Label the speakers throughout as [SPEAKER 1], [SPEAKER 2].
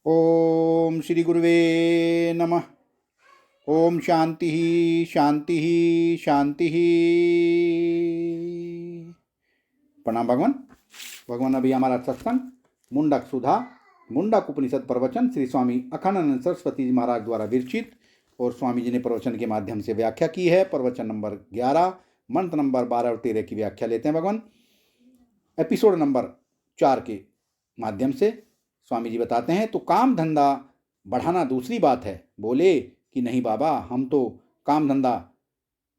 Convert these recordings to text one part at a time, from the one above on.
[SPEAKER 1] ओम श्री गुरुवे नमः। ओम शांति शांति शांति। प्रणाम भगवान। भगवान अभी हमारा सत्संग मुंडक सुधा मुंडक उपनिषद प्रवचन श्री स्वामी अखंडानंद सरस्वती जी महाराज द्वारा विरचित और स्वामी जी ने प्रवचन के माध्यम से व्याख्या की है। प्रवचन नंबर 11 मंत्र नंबर 12 और 13 की व्याख्या लेते हैं भगवान। एपिसोड नंबर 4 के माध्यम से स्वामी जी बताते हैं, तो काम धंधा बढ़ाना दूसरी बात है। बोले कि नहीं बाबा, हम तो काम धंधा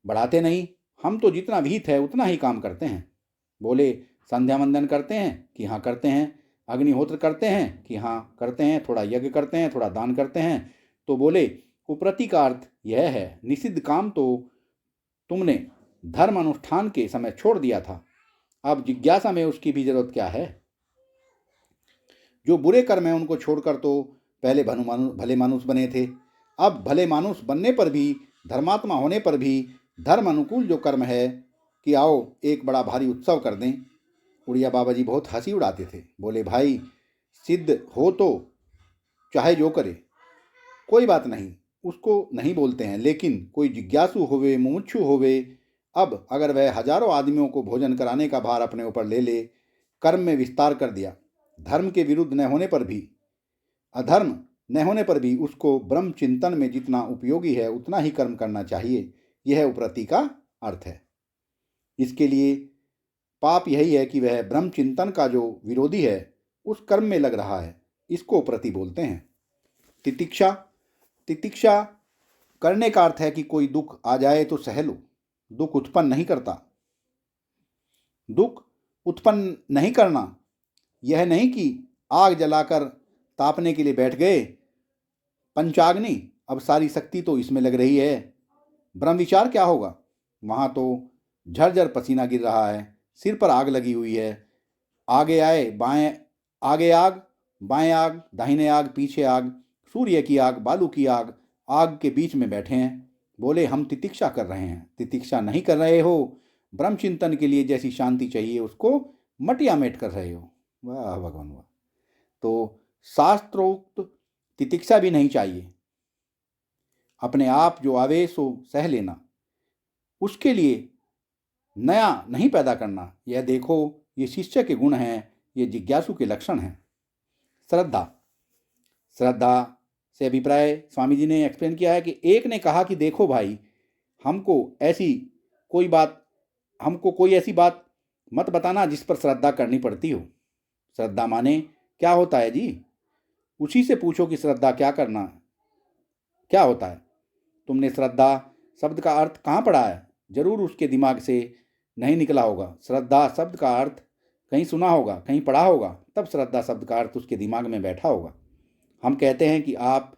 [SPEAKER 1] बढ़ाते नहीं, हम तो जितना विहित है उतना ही काम करते हैं। बोले संध्या वंदन करते हैं कि हाँ करते हैं, अग्निहोत्र करते हैं कि हाँ करते हैं, थोड़ा यज्ञ करते हैं, थोड़ा दान करते हैं। तो बोले उपरति का अर्थ यह है, निषिद्ध काम तो तुमने धर्म अनुष्ठान के समय छोड़ दिया था, अब जिज्ञासा में उसकी भी जरूरत क्या है। जो बुरे कर्म हैं उनको छोड़कर तो पहले भले मानुष बने थे, अब भले मानुष बनने पर भी, धर्मात्मा होने पर भी धर्म अनुकूल जो कर्म है कि आओ एक बड़ा भारी उत्सव कर दें। उड़िया बाबा जी बहुत हंसी उड़ाते थे। बोले भाई, सिद्ध हो तो चाहे जो करे कोई बात नहीं, उसको नहीं बोलते हैं, लेकिन कोई जिज्ञासु होवे, मुमुक्षु होवे, अब अगर वह हजारों आदमियों को भोजन कराने का भार अपने ऊपर ले ले, कर्म में विस्तार कर दिया, धर्म के विरुद्ध न होने पर भी, अधर्म न होने पर भी उसको ब्रह्म चिंतन में जितना उपयोगी है उतना ही कर्म करना चाहिए। यह उपरति का अर्थ है। इसके लिए पाप यही है कि वह ब्रह्म चिंतन का जो विरोधी है उस कर्म में लग रहा है, इसको उपरति बोलते हैं। तितिक्षा, तितिक्षा करने का अर्थ है कि कोई दुख आ जाए तो सह लो, दुख उत्पन्न नहीं करता। दुख उत्पन्न नहीं करना यह नहीं कि आग जलाकर तापने के लिए बैठ गए, पंचाग्नि, अब सारी शक्ति तो इसमें लग रही है, ब्रह्म विचार क्या होगा। वहाँ तो झरझर पसीना गिर रहा है, सिर पर आग लगी हुई है, आगे आए बाएं, आगे आग, बाएं आग, दाहिने आग, पीछे आग, सूर्य की आग, बालू की आग, आग के बीच में बैठे हैं। बोले हम तितिक्षा कर रहे हैं। तितिक्षा नहीं कर रहे हो, ब्रह्म चिंतन के लिए जैसी शांति चाहिए उसको मटिया मेट कर रहे हो। वाह भगवान वाह। तो शास्त्रोक्त तितिक्षा भी नहीं चाहिए। अपने आप जो आवेश हो सह लेना, उसके लिए नया नहीं पैदा करना। यह देखो, ये शिष्य के गुण हैं, ये जिज्ञासु के लक्षण हैं। श्रद्धा, श्रद्धा से अभिप्राय स्वामी जी ने एक्सप्लेन किया है कि एक ने कहा कि देखो भाई, हमको कोई ऐसी बात मत बताना जिस पर श्रद्धा करनी पड़ती हो। श्रद्धा माने क्या होता है जी? उसी से पूछो कि श्रद्धा क्या होता है। तुमने श्रद्धा शब्द का अर्थ कहाँ पढ़ा है? जरूर उसके दिमाग से नहीं निकला होगा। श्रद्धा शब्द का अर्थ कहीं सुना होगा, कहीं पढ़ा होगा, तब श्रद्धा शब्द का अर्थ उसके दिमाग में बैठा होगा। हम कहते हैं कि आप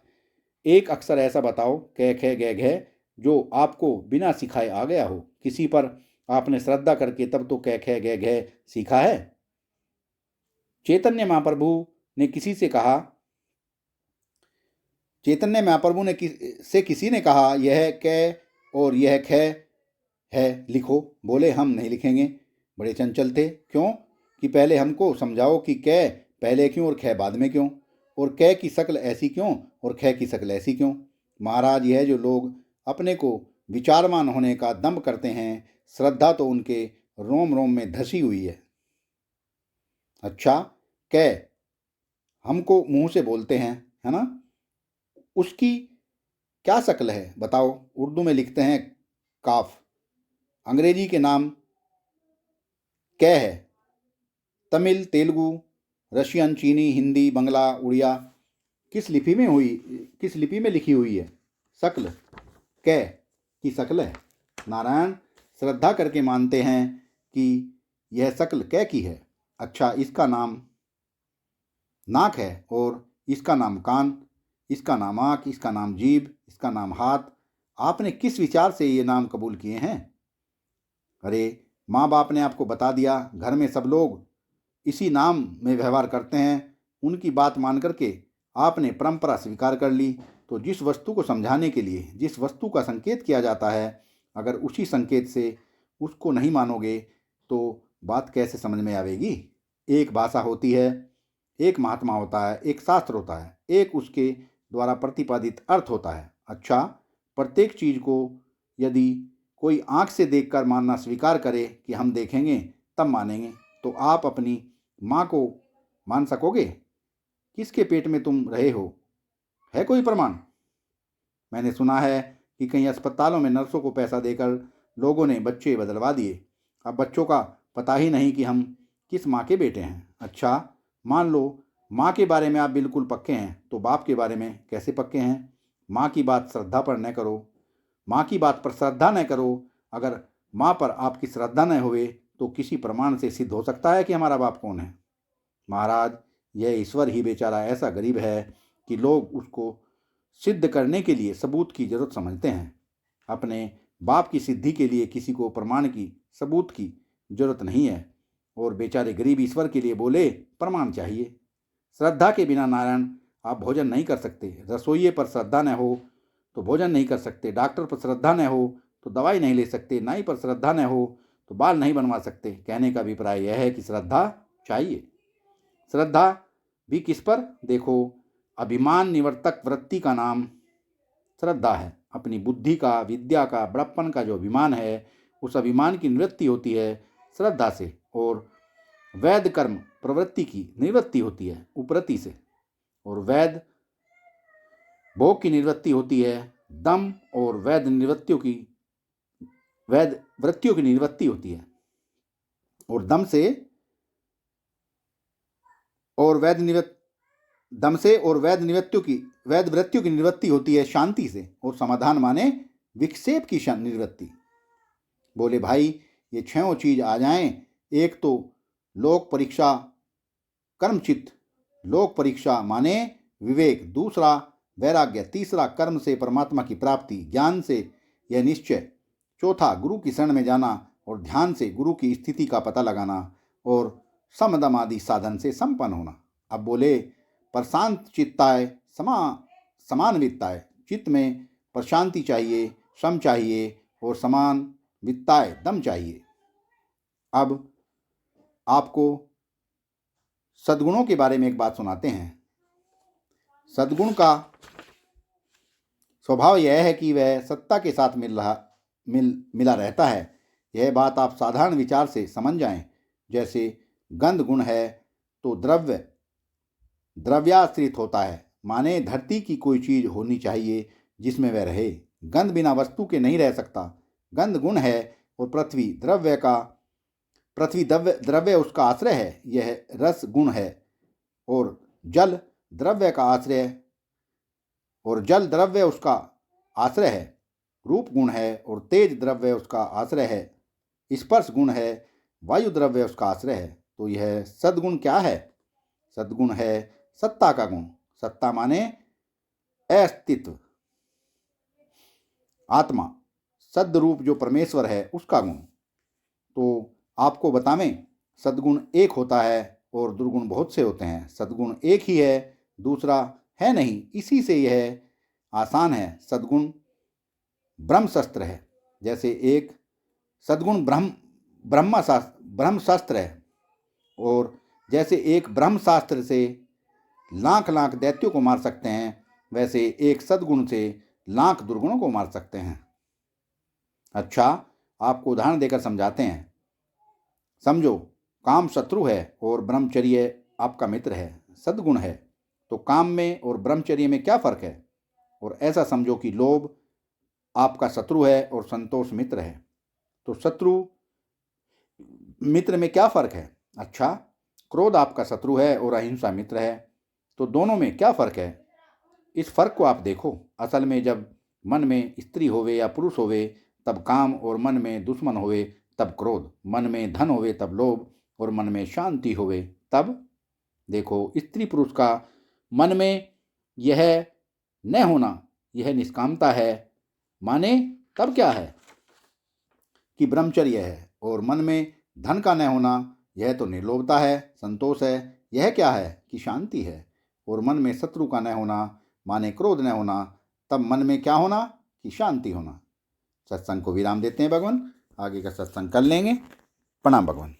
[SPEAKER 1] एक अक्षर ऐसा बताओ, कै खे गै घे, जो आपको बिना सिखाए आ गया हो। किसी पर आपने श्रद्धा करके तब तो कै खे गै घे सीखा है। चैतन्य महाप्रभु ने किसी से किसी ने कहा यह कै और यह खे है, लिखो। बोले हम नहीं लिखेंगे। बड़े चंचल थे। क्यों? कि पहले हमको समझाओ कि कै पहले क्यों और खे बाद में क्यों, और कै की शक्ल ऐसी क्यों और खे की शक्ल ऐसी क्यों। महाराज, यह जो लोग अपने को विचारवान होने का दंभ करते हैं, श्रद्धा तो उनके रोम रोम में धसी हुई है। अच्छा, कै हमको मुंह से बोलते हैं, है ना, उसकी क्या शक्ल है बताओ? उर्दू में लिखते हैं काफ, अंग्रेजी के नाम कै है, तमिल, तेलुगु, रशियन, चीनी, हिंदी, बंगला, उड़िया, किस लिपि में लिखी हुई है? शक्ल कै की शक्ल है। नारायण, श्रद्धा करके मानते हैं कि यह शक्ल कै की है। अच्छा, इसका नाम नाक है और इसका नाम कान, इसका नाम आँख, इसका नाम जीभ, इसका नाम हाथ। आपने किस विचार से ये नाम कबूल किए हैं? अरे, माँ बाप ने आपको बता दिया, घर में सब लोग इसी नाम में व्यवहार करते हैं, उनकी बात मान करके आपने परंपरा स्वीकार कर ली। तो जिस वस्तु को समझाने के लिए जिस वस्तु का संकेत किया जाता है, अगर उसी संकेत से उसको नहीं मानोगे तो बात कैसे समझ में आवेगी? एक भाषा होती है, एक महात्मा होता है, एक शास्त्र होता है, एक उसके द्वारा प्रतिपादित अर्थ होता है। अच्छा, प्रत्येक चीज़ को यदि कोई आँख से देखकर मानना स्वीकार करे कि हम देखेंगे तब मानेंगे, तो आप अपनी माँ को मान सकोगे? किसके पेट में तुम रहे हो? है कोई प्रमाण? मैंने सुना है कि कई अस्पतालों में नर्सों को पैसा देकर लोगों ने बच्चे बदलवा दिए। अब बच्चों का पता ही नहीं कि हम किस माँ के बेटे हैं। अच्छा, मान लो माँ के बारे में आप बिल्कुल पक्के हैं, तो बाप के बारे में कैसे पक्के हैं? माँ की बात श्रद्धा पर न करो, माँ की बात पर श्रद्धा न करो। अगर माँ पर आपकी श्रद्धा न होवे तो किसी प्रमाण से सिद्ध हो सकता है कि हमारा बाप कौन है? महाराज, यह ईश्वर ही बेचारा ऐसा गरीब है कि लोग उसको सिद्ध करने के लिए सबूत की जरूरत समझते हैं। अपने बाप की सिद्धि के लिए किसी को प्रमाण की, सबूत की जरूरत नहीं है, और बेचारे गरीब ईश्वर के लिए बोले प्रमाण चाहिए। श्रद्धा के बिना नारायण आप भोजन नहीं कर सकते। रसोइये पर श्रद्धा न हो तो भोजन नहीं कर सकते। डॉक्टर पर श्रद्धा न हो तो दवाई नहीं ले सकते। नाई पर श्रद्धा न हो तो बाल नहीं बनवा सकते। कहने का अभिप्राय यह है कि श्रद्धा चाहिए। श्रद्धा भी किस पर? देखो, अभिमान निवर्तक वृत्ति का नाम श्रद्धा है। अपनी बुद्धि का, विद्या का, बड़प्पन का जो अभिमान है, उस अभिमान की निवृत्ति होती है श्रद्धा से, और वैध कर्म प्रवृत्ति की निवृत्ति होती है उपरति से, और वैध भोग की निवृत्ति होती है दम, और वैध वृत्तियों की निवृत्ति होती है, और दम से और वैध वृत्तियों की निवृत्ति होती है शांति से, और समाधान माने विक्षेप की निवृत्ति। बोले भाई, ये छहों चीज आ जाएं, एक तो लोक परीक्षा कर्मचित्त, लोक परीक्षा माने विवेक, दूसरा वैराग्य, तीसरा कर्म से परमात्मा की प्राप्ति, ज्ञान से यह निश्चय, चौथा गुरु की शरण में जाना, और ध्यान से गुरु की स्थिति का पता लगाना, और समदम आदि साधन से संपन्न होना। अब बोले, प्रशांत चित्ताय समान वित्ताय, चित्त में प्रशांति चाहिए, सम चाहिए, और समान वित्ताय दम चाहिए। अब आपको सद्गुणों के बारे में एक बात सुनाते हैं। सद्गुण का स्वभाव यह है कि वह सत्ता के साथ मिला रहता है। यह बात आप साधारण विचार से समझ जाएं। जैसे गंध गुण है तो द्रव्याश्रित होता है, माने धरती की कोई चीज होनी चाहिए जिसमें वह रहे। गंध बिना वस्तु के नहीं रह सकता। गंध गुण है, और पृथ्वी द्रव्य उसका आश्रय है, यह रस गुण है, और जल द्रव्य उसका आश्रय है। रूप गुण है, और तेज द्रव्य उसका आश्रय है। स्पर्श गुण है, वायु द्रव्य उसका आश्रय है। तो यह सद्गुण क्या है? सद्गुण है सत्ता का गुण। सत्ता माने अस्तित्व, आत्मा, सद् रूप जो परमेश्वर है उसका गुण। तो आपको बतावें, सद्गुण एक होता है और दुर्गुण बहुत से होते हैं। सद्गुण एक ही है, दूसरा है नहीं, इसी से यह आसान है। सद्गुण ब्रह्मशस्त्र है। जैसे एक सद्गुण ब्रह्मशस्त्र है, और जैसे एक ब्रह्मशास्त्र से लाख लाख दैत्यों को मार सकते हैं, वैसे एक सद्गुण से लाख दुर्गुणों को मार सकते हैं। अच्छा, आपको उदाहरण देकर समझाते हैं। समझो, काम शत्रु है और ब्रह्मचर्य आपका मित्र है, सद्गुण है। तो काम में और ब्रह्मचर्य में क्या फर्क है? और ऐसा समझो कि लोभ आपका शत्रु है और संतोष मित्र है। तो शत्रु मित्र में क्या फर्क है? अच्छा, क्रोध आपका शत्रु है और अहिंसा मित्र है। तो दोनों में क्या फर्क है? इस फर्क को आप देखो। असल में जब मन में स्त्री होवे या पुरुष होवे तब काम, और मन में दुश्मन होवे तब क्रोध। मन में धन होवे तब लोभ, और मन में शांति होवे तब। देखो, स्त्री पुरुष का मन में यह न होना, यह निष्कामता है, माने तब क्या है कि ब्रह्मचर्य है। और मन में धन का न होना, यह तो निर्लोभता है, संतोष है। यह क्या है कि शांति है। और मन में शत्रु का न होना, माने क्रोध न होना, तब मन में क्या होना कि शांति होना। सत्संग को विराम देते हैं भगवान, आगे का सत्संग कर लेंगे। प्रणाम भगवान।